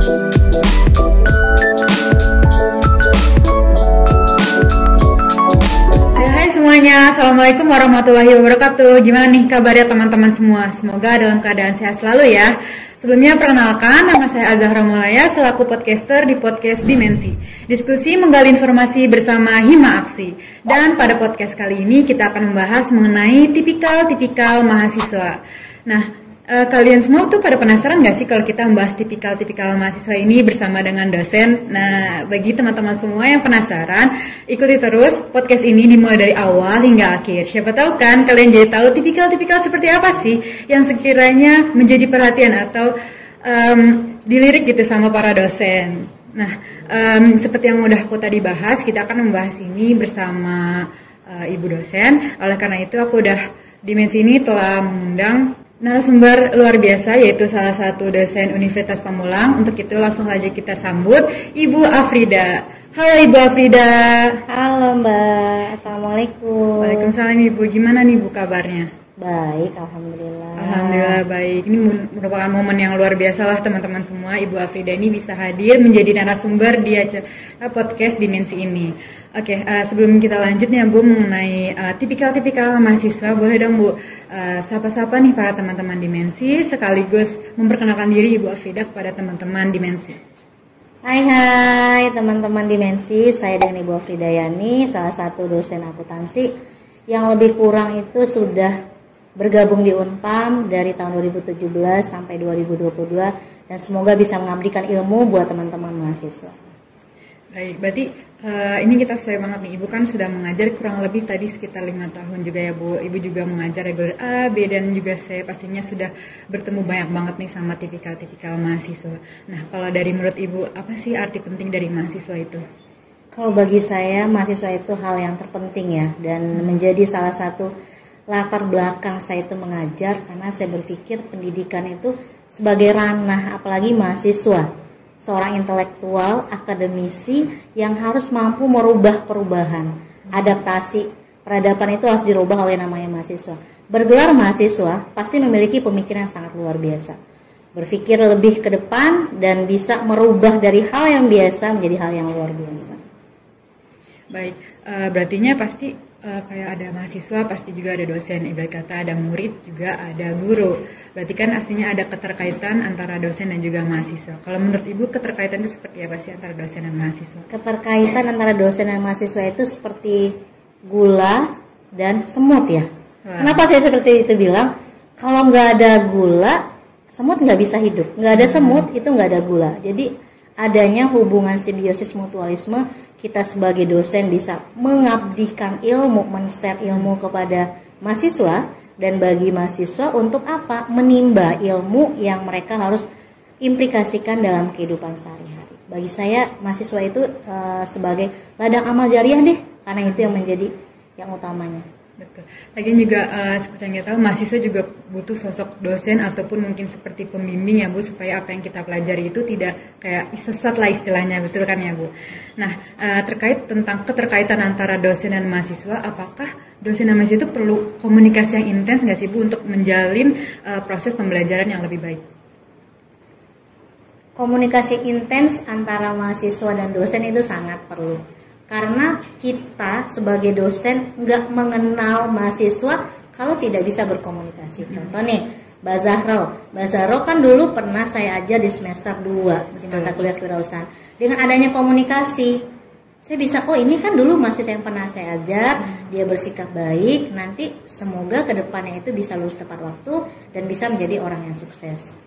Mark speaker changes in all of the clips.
Speaker 1: Hai semuanya, Assalamualaikum warahmatullahi wabarakatuh. Gimana nih kabarnya teman-teman semua? Semoga dalam keadaan sehat selalu ya. Sebelumnya perkenalkan, nama saya Azahra Mulaya selaku podcaster di podcast Dimensi. Diskusi menggali informasi bersama Hima Aksi. Dan pada podcast kali ini kita akan membahas mengenai tipikal-tipikal mahasiswa. Nah, kalian semua tuh pada penasaran gak sih kalau kita membahas tipikal-tipikal mahasiswa ini bersama dengan dosen? Nah, bagi teman-teman semua yang penasaran, ikuti terus podcast ini dimulai dari awal hingga akhir. Siapa tahu kan kalian jadi tahu tipikal-tipikal seperti apa sih yang sekiranya menjadi perhatian atau dilirik gitu sama para dosen. Nah, seperti yang udah aku tadi bahas, kita akan membahas ini bersama ibu dosen. Oleh karena itu aku udah Dimensi ini telah mengundang narasumber luar biasa, yaitu salah satu dosen Universitas Pamulang. Untuk itu langsung saja kita sambut Ibu Afrida. Halo Ibu Afrida.
Speaker 2: Halo Mbak, Assalamualaikum.
Speaker 1: Waalaikumsalam Ibu, gimana nih Ibu kabarnya?
Speaker 2: Baik, Alhamdulillah.
Speaker 1: Alhamdulillah baik. Ini merupakan momen yang luar biasa lah teman-teman semua. Ibu Afrida ini bisa hadir menjadi narasumber di acara podcast Dimensi ini. Oke, sebelum kita lanjut nih Bu mengenai tipikal-tipikal mahasiswa, boleh dong Bu sapa-sapa nih para teman-teman Dimensi sekaligus memperkenalkan diri Ibu Afrida kepada teman-teman Dimensi.
Speaker 2: Hai teman-teman Dimensi, saya dengan Ibu Afrida Yani, salah satu dosen akuntansi yang lebih kurang itu sudah bergabung di Unpam dari tahun 2017 sampai 2022 dan semoga bisa mengabdikan ilmu buat teman-teman mahasiswa.
Speaker 1: Baik, berarti ini kita sesuai banget nih. Ibu kan sudah mengajar kurang lebih tadi sekitar 5 tahun juga ya Bu. Ibu juga mengajar reguler A, B, dan juga saya pastinya sudah bertemu banyak banget nih sama tipikal-tipikal mahasiswa. Nah, kalau dari menurut Ibu, apa sih arti penting dari mahasiswa itu?
Speaker 2: Kalau bagi saya, mahasiswa itu hal yang terpenting ya, dan menjadi salah satu latar belakang saya itu mengajar, karena saya berpikir pendidikan itu sebagai ranah, apalagi mahasiswa. Seorang intelektual, akademisi yang harus mampu merubah perubahan, adaptasi, peradaban itu harus dirubah oleh namanya mahasiswa. Bergelar mahasiswa pasti memiliki pemikiran yang sangat luar biasa. Berpikir lebih ke depan dan bisa merubah dari hal yang biasa menjadi hal yang luar biasa.
Speaker 1: Baik, berartinya pasti kayak ada mahasiswa, pasti juga ada dosen, ibarat kata ada murid, juga ada guru. Berarti kan aslinya ada keterkaitan antara dosen dan juga mahasiswa. Kalau menurut Ibu keterkaitan itu seperti apa sih antara dosen dan mahasiswa?
Speaker 2: Keterkaitan antara dosen dan mahasiswa itu seperti gula dan semut ya. Wah. Kenapa saya seperti itu bilang? Kalau nggak ada gula, semut nggak bisa hidup. Nggak ada semut, itu nggak ada gula. Jadi adanya hubungan simbiosis mutualisme, kita sebagai dosen bisa mengabdikan ilmu, men-share ilmu kepada mahasiswa, dan bagi mahasiswa untuk apa? Menimba ilmu yang mereka harus implikasikan dalam kehidupan sehari-hari. Bagi saya mahasiswa itu sebagai ladang amal jariah deh, karena itu yang menjadi yang utamanya.
Speaker 1: Betul. Lagian juga seperti yang kita tahu, mahasiswa juga butuh sosok dosen ataupun mungkin seperti pembimbing ya Bu, supaya apa yang kita pelajari itu tidak kayak sesat lah istilahnya, betul kan ya Bu? Nah, terkait tentang keterkaitan antara dosen dan mahasiswa, apakah dosen dan mahasiswa itu perlu komunikasi yang intens nggak sih Bu untuk menjalin proses pembelajaran yang lebih baik?
Speaker 2: Komunikasi intens antara mahasiswa dan dosen itu sangat perlu. Karena kita sebagai dosen nggak mengenal mahasiswa kalau tidak bisa berkomunikasi. Contoh nih, Mbak Zahro kan dulu pernah saya ajar di semester 2 di mata kuliah kewirausahaan. Dengan adanya komunikasi, saya bisa, oh ini kan dulu mahasiswa yang pernah saya ajar, dia bersikap baik, nanti semoga kedepannya itu bisa lulus tepat waktu dan bisa menjadi orang yang sukses.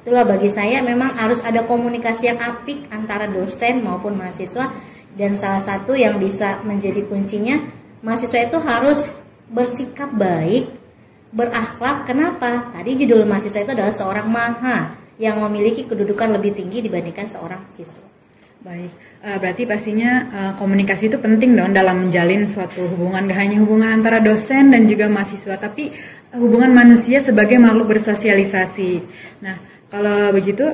Speaker 2: Itulah bagi saya memang harus ada komunikasi yang apik antara dosen maupun mahasiswa. Dan salah satu yang bisa menjadi kuncinya, mahasiswa itu harus bersikap baik, berakhlak. Kenapa? Tadi judul mahasiswa itu adalah seorang maha yang memiliki kedudukan lebih tinggi dibandingkan seorang siswa.
Speaker 1: Baik, berarti pastinya komunikasi itu penting dong dalam menjalin suatu hubungan, gak hanya hubungan antara dosen dan juga mahasiswa, tapi hubungan manusia sebagai makhluk bersosialisasi. Nah, kalau begitu,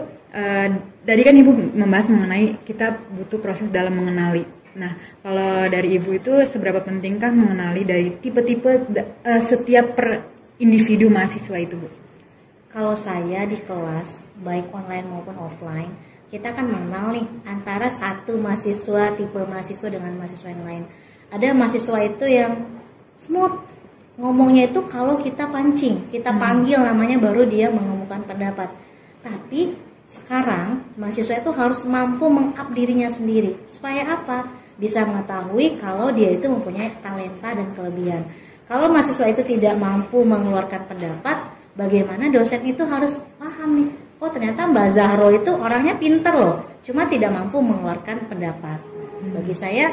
Speaker 1: tadi kan Ibu membahas mengenai kita butuh proses dalam mengenali. Nah, kalau dari Ibu itu seberapa pentingkah mengenali dari tipe-tipe setiap individu mahasiswa itu, Bu?
Speaker 2: Kalau saya di kelas, baik online maupun offline, kita akan mengenal nih antara satu mahasiswa, tipe mahasiswa dengan mahasiswa yang lain. Ada mahasiswa itu yang smooth, ngomongnya itu kalau kita pancing, kita panggil namanya baru dia mengemukakan pendapat. Tapi sekarang mahasiswa itu harus mampu meng-up dirinya sendiri. Supaya apa? Bisa mengetahui kalau dia itu mempunyai talenta dan kelebihan. Kalau mahasiswa itu tidak mampu mengeluarkan pendapat, bagaimana dosen itu harus paham nih, oh ternyata Mbak Zahro itu orangnya pinter loh, cuma tidak mampu mengeluarkan pendapat. Bagi saya,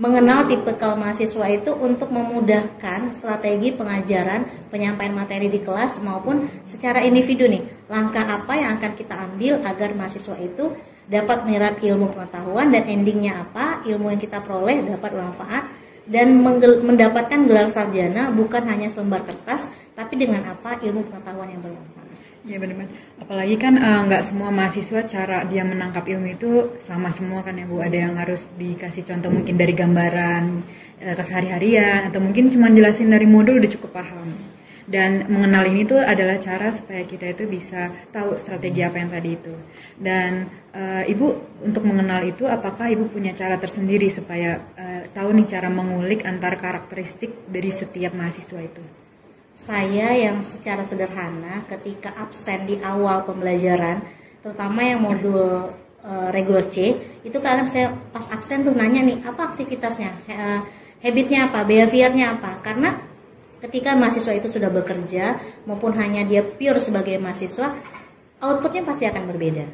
Speaker 2: mengenal tipikal mahasiswa itu untuk memudahkan strategi pengajaran, penyampaian materi di kelas maupun secara individu nih. Langkah apa yang akan kita ambil agar mahasiswa itu dapat menyerap ilmu pengetahuan dan endingnya apa, ilmu yang kita peroleh dapat bermanfaat dan mendapatkan gelar sarjana bukan hanya selembar kertas, tapi dengan apa ilmu pengetahuan yang bermanfaat.
Speaker 1: Ya benar-benar. Apalagi kan nggak semua mahasiswa cara dia menangkap ilmu itu sama semua kan ya Bu. Ada yang harus dikasih contoh mungkin dari gambaran kesehari-harian atau mungkin cuma jelasin dari modul udah cukup paham. Dan mengenal ini tuh adalah cara supaya kita itu bisa tahu strategi apa yang tadi itu. Dan Ibu untuk mengenal itu apakah Ibu punya cara tersendiri supaya tahu nih cara mengulik antar karakteristik dari setiap mahasiswa itu?
Speaker 2: Saya yang secara sederhana ketika absen di awal pembelajaran, terutama yang modul regular C, itu kadang saya pas absen tuh nanya nih, apa aktivitasnya, habitnya apa, behaviornya apa. Karena ketika mahasiswa itu sudah bekerja maupun hanya dia pure sebagai mahasiswa, outputnya pasti akan berbeda.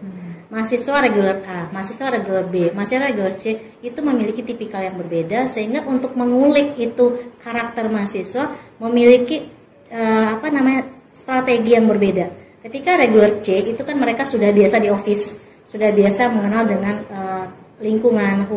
Speaker 2: Mahasiswa regular A, mahasiswa regular B, mahasiswa regular C itu memiliki tipikal yang berbeda, sehingga untuk mengulik itu karakter mahasiswa memiliki strategi yang berbeda. Ketika regular C itu kan mereka sudah biasa di office, sudah biasa mengenal dengan lingkungan,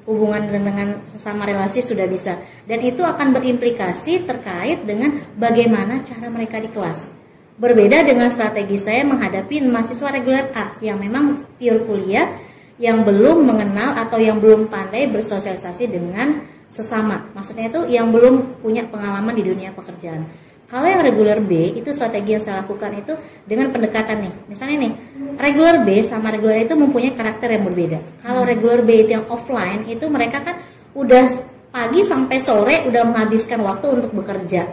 Speaker 2: hubungan dengan sesama relasi sudah bisa, dan itu akan berimplikasi terkait dengan bagaimana cara mereka di kelas. Berbeda dengan strategi saya menghadapi mahasiswa regular A yang memang pure kuliah, yang belum mengenal atau yang belum pandai bersosialisasi dengan sesama. Maksudnya itu yang belum punya pengalaman di dunia pekerjaan. Kalau yang regular B, itu strategi yang saya lakukan itu dengan pendekatan nih. Misalnya nih, regular B sama regular A itu mempunyai karakter yang berbeda. Kalau regular B itu yang offline, itu mereka kan udah pagi sampai sore udah menghabiskan waktu untuk bekerja.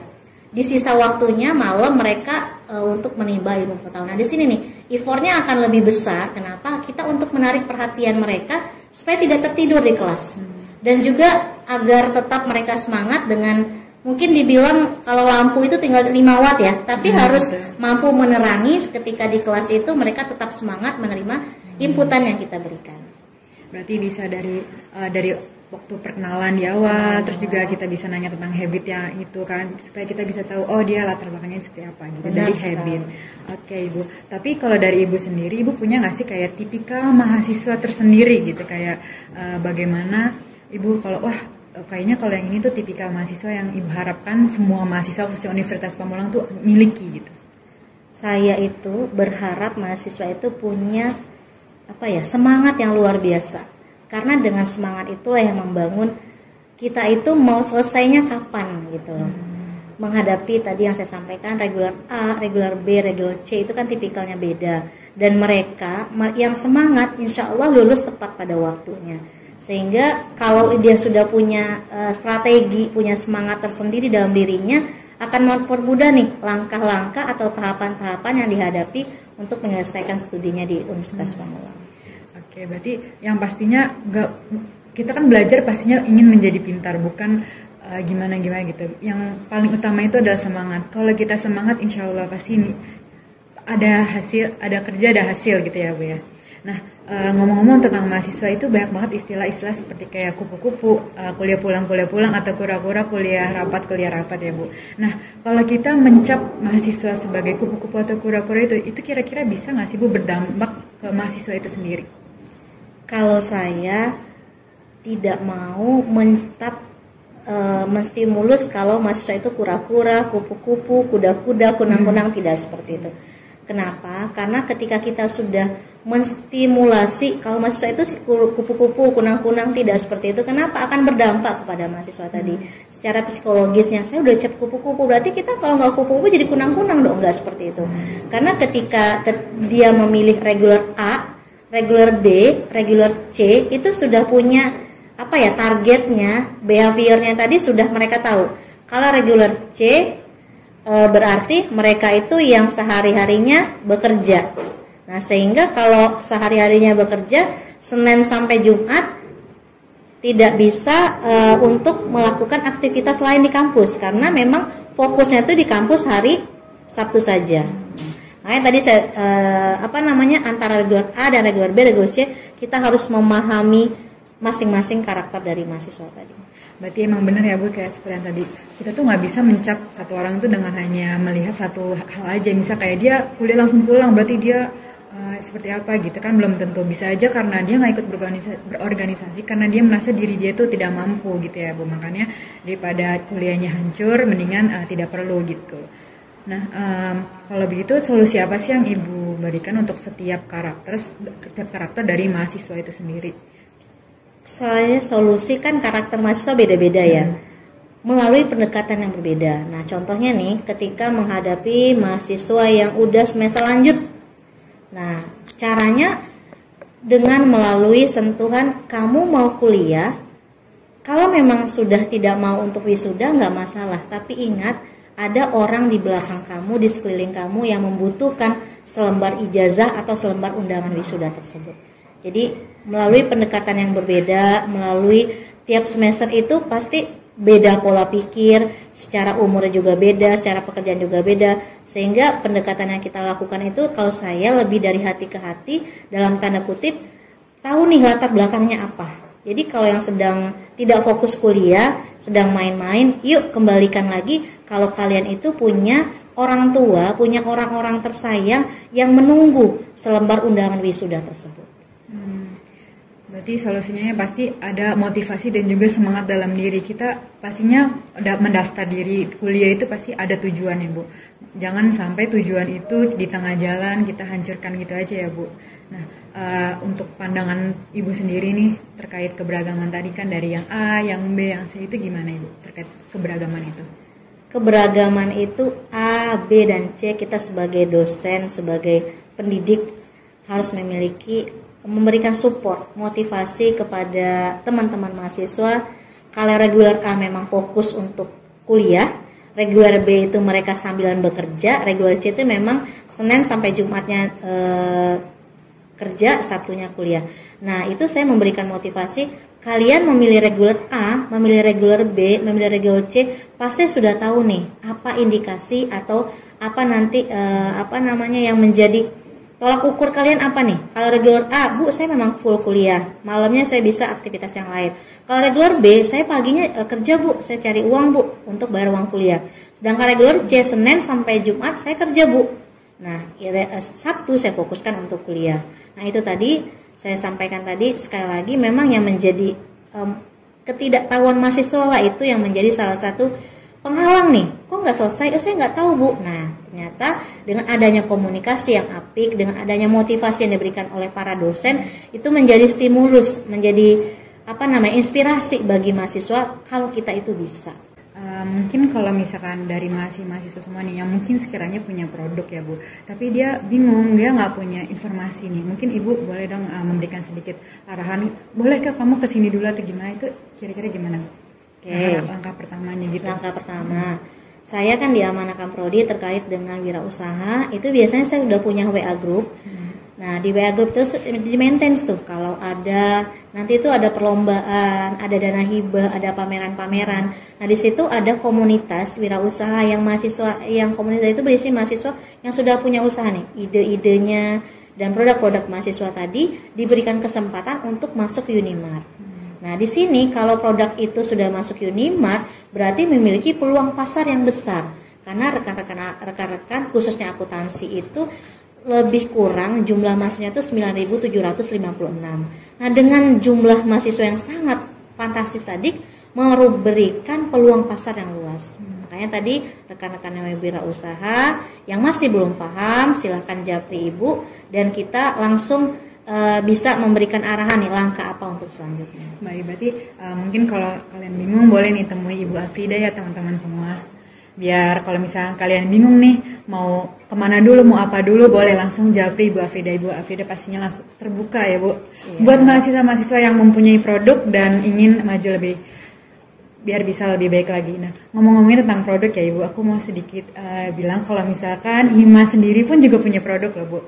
Speaker 2: Di sisa waktunya malam mereka untuk menimba ilmu pengetahuan. Nah di sini nih, effortnya akan lebih besar. Kenapa? Kita untuk menarik perhatian mereka supaya tidak tertidur di kelas. Dan juga agar tetap mereka semangat dengan mungkin dibilang kalau lampu itu tinggal 5 watt ya, tapi harus mampu menerangi ketika di kelas itu mereka tetap semangat menerima inputan yang kita berikan.
Speaker 1: Berarti bisa dari waktu perkenalan di awal, terus juga kita bisa nanya tentang habit yang itu kan, supaya kita bisa tahu oh dia latar belakangnya seperti apa gitu. Benar, dari habit. Oke Ibu. Tapi kalau dari Ibu sendiri, Ibu punya nggak sih kayak tipikal mahasiswa tersendiri gitu, kayak bagaimana Ibu kalau kayaknya kalau yang ini tuh tipikal mahasiswa yang Ibu harapkan semua mahasiswa khususnya Universitas Pamulang tuh miliki gitu.
Speaker 2: Saya itu berharap mahasiswa itu punya semangat yang luar biasa. Karena dengan semangat itulah yang membangun kita itu mau selesainya kapan gitu loh. Menghadapi tadi yang saya sampaikan regular A, regular B, regular C itu kan tipikalnya beda. Dan mereka yang semangat insya Allah lulus tepat pada waktunya. Sehingga kalau dia sudah punya strategi, punya semangat tersendiri dalam dirinya, akan mempermudah nih langkah-langkah atau tahapan-tahapan yang dihadapi untuk menyelesaikan studinya di Universitas Pamulang.
Speaker 1: Oke, berarti yang pastinya kita kan belajar pastinya ingin menjadi pintar, bukan gimana-gimana gitu. Yang paling utama itu adalah semangat. Kalau kita semangat, insya Allah pasti ada hasil, ada kerja, ada hasil gitu ya Bu ya. Nah, ngomong-ngomong tentang mahasiswa itu banyak banget istilah-istilah seperti kayak kupu-kupu, kuliah pulang atau kura-kura kuliah rapat ya Bu. Nah, kalau kita mencap mahasiswa sebagai kupu-kupu atau kura-kura itu kira-kira bisa nggak sih Bu berdampak ke mahasiswa itu sendiri?
Speaker 2: Kalau saya tidak mau menstimulus kalau mahasiswa itu kura-kura, kupu-kupu, kuda-kuda, kunang-kunang, tidak seperti itu. Kenapa? Karena ketika kita sudah menstimulasi kalau mahasiswa itu kupu-kupu, kunang-kunang, tidak seperti itu, kenapa? Akan berdampak kepada mahasiswa tadi. Secara psikologisnya, saya udah cap kupu-kupu, berarti kita kalau nggak kupu-kupu jadi kunang-kunang dong, nggak seperti itu. Karena ketika dia memilih regular A, regular B, regular C itu sudah punya targetnya, behaviornya tadi sudah mereka tahu. Kalau regular C berarti mereka itu yang sehari-harinya bekerja. Nah, sehingga kalau sehari-harinya bekerja Senin sampai Jumat tidak bisa untuk melakukan aktivitas lain di kampus karena memang fokusnya itu di kampus hari Sabtu saja. Makanya tadi saya antara regular A dan regular B, regular C kita harus memahami masing-masing karakter dari mahasiswa tadi.
Speaker 1: Berarti emang benar ya Bu, kayak seperti yang tadi kita tuh nggak bisa mencap satu orang itu dengan hanya melihat satu hal aja. Misal kayak dia kuliah langsung pulang, berarti dia seperti apa gitu kan, belum tentu. Bisa aja karena dia nggak ikut berorganisasi karena dia merasa diri dia tuh tidak mampu gitu ya Bu. Makanya daripada kuliahnya hancur, mendingan tidak perlu gitu. Nah, kalau begitu solusi apa sih yang Ibu berikan untuk setiap karakter dari mahasiswa itu sendiri?
Speaker 2: Saya solusi kan karakter mahasiswa beda-beda ya, melalui pendekatan yang berbeda. Nah, contohnya nih, ketika menghadapi mahasiswa yang udah semester lanjut, nah caranya dengan melalui sentuhan, kamu mau kuliah, kalau memang sudah tidak mau untuk wisuda nggak masalah, tapi ingat ada orang di belakang kamu, di sekeliling kamu yang membutuhkan selembar ijazah atau selembar undangan wisuda tersebut. Jadi melalui pendekatan yang berbeda, melalui tiap semester itu pasti beda pola pikir, secara umurnya juga beda, secara pekerjaan juga beda, sehingga pendekatan yang kita lakukan itu kalau saya lebih dari hati ke hati, dalam tanda kutip, tahu nih latar belakangnya apa. Jadi kalau yang sedang tidak fokus kuliah, sedang main-main, yuk kembalikan lagi kalau kalian itu punya orang tua, punya orang-orang tersayang yang menunggu selembar undangan wisuda tersebut.
Speaker 1: Berarti solusinya pasti ada motivasi dan juga semangat dalam diri kita. Pastinya mendaftar diri kuliah itu pasti ada tujuan ya Bu. Jangan sampai tujuan itu di tengah jalan kita hancurkan gitu aja ya Bu. Nah, untuk pandangan Ibu sendiri nih terkait keberagaman tadi kan dari yang A, yang B, yang C itu gimana Ibu terkait keberagaman itu?
Speaker 2: Keberagaman itu A, B, dan C kita sebagai dosen, sebagai pendidik harus memberikan support, motivasi kepada teman-teman mahasiswa. Kalau regular A memang fokus untuk kuliah, regular B itu mereka sambilan bekerja, regular C itu memang Senin sampai Jumatnya kerja, Sabtunya kuliah. Nah, itu saya memberikan motivasi, kalian memilih regular A, memilih regular B, memilih regular C, pasti sudah tahu nih apa indikasi atau apa nanti yang menjadi tolak ukur kalian apa nih? Kalau regular A, Bu, saya memang full kuliah, malamnya saya bisa aktivitas yang lain. Kalau regular B, saya paginya kerja Bu, saya cari uang Bu untuk bayar uang kuliah. Sedangkan regular C, Senin sampai Jumat saya kerja Bu. Nah, Sabtu saya fokuskan untuk kuliah. Nah, itu tadi saya sampaikan tadi, sekali lagi memang yang menjadi ketidaktahuan mahasiswa lah itu yang menjadi salah satu penghalang nih. Kok nggak selesai? Saya nggak tahu Bu. Nah, ternyata dengan adanya komunikasi yang apik, dengan adanya motivasi yang diberikan oleh para dosen, itu menjadi stimulus, menjadi inspirasi bagi mahasiswa kalau kita itu bisa.
Speaker 1: Mungkin kalau misalkan dari mahasiswa semua nih yang mungkin sekiranya punya produk ya Bu, tapi dia bingung, dia nggak punya informasi nih, mungkin Ibu boleh dong memberikan sedikit arahan, bolehkah kamu kesini dulu atau gimana, itu kira-kira gimana? Langkah pertamanya gitu.
Speaker 2: Langkah pertama, saya kan diamanahkan prodi terkait dengan wirausaha, itu biasanya saya sudah punya WA group. Nah, di WA group terus di maintenance tuh, kalau ada nanti itu ada perlombaan, ada dana hibah, ada pameran-pameran. Nah, di situ ada komunitas wirausaha yang mahasiswa, yang komunitas itu berisi mahasiswa yang sudah punya usaha nih, ide-idenya dan produk-produk mahasiswa tadi diberikan kesempatan untuk masuk Unimart. Nah, di sini kalau produk itu sudah masuk Unimart, berarti memiliki peluang pasar yang besar. Karena rekan-rekan khususnya akuntansi itu lebih kurang jumlah mahasiswanya itu 9.756. Nah, dengan jumlah mahasiswa yang sangat fantastis tadi memberikan peluang pasar yang luas. Makanya tadi rekan-rekan yang wirausaha yang masih belum paham, silahkan japri Ibu dan kita langsung bisa memberikan arahan nih langkah apa untuk selanjutnya.
Speaker 1: Baik, berarti mungkin kalau kalian bingung boleh nih temui Ibu Afrida ya teman-teman semua. Biar kalau misalnya kalian bingung nih mau kemana dulu, mau apa dulu, boleh langsung japri Ibu Afrida. Ibu Afrida pastinya langsung terbuka ya Bu. Buat mahasiswa-mahasiswa yang mempunyai produk dan ingin maju biar bisa lebih baik lagi. Nah, ngomong-ngomongin tentang produk ya Ibu, aku mau sedikit bilang kalau misalkan Hima sendiri pun juga punya produk loh Bu.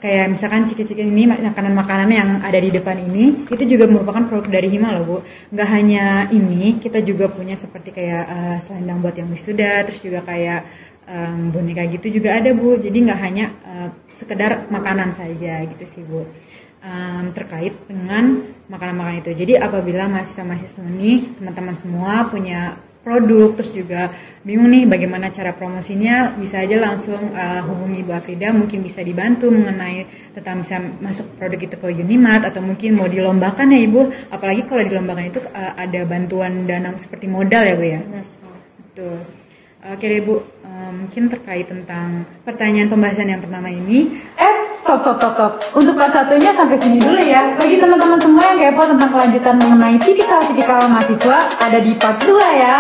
Speaker 1: Kayak misalkan ciki-ciki ini, makanan-makanan yang ada di depan ini, itu juga merupakan produk dari Hima loh Bu. Nggak hanya ini, kita juga punya seperti kayak selendang buat yang wisuda, terus juga kayak boneka gitu juga ada Bu. Jadi nggak hanya sekedar makanan saja gitu sih Bu. Terkait dengan makanan-makanan itu. Jadi apabila mahasiswa-mahasiswa ini, teman-teman semua punya produk, terus juga bingung nih bagaimana cara promosinya, bisa aja langsung hubungi Ibu Afrida, mungkin bisa dibantu mengenai tentang bisa masuk produk itu ke Unimart, atau mungkin mau dilombakan ya Ibu, apalagi kalau dilombakan itu ada bantuan dana seperti modal ya Bu ya. Betul. Oke deh Bu, mungkin terkait tentang pertanyaan pembahasan yang pertama ini. Stop. Untuk part satunya sampai sini dulu ya. Bagi teman-teman semua yang kepo tentang kelanjutan mengenai tipikal mahasiswa, ada di part 2 ya.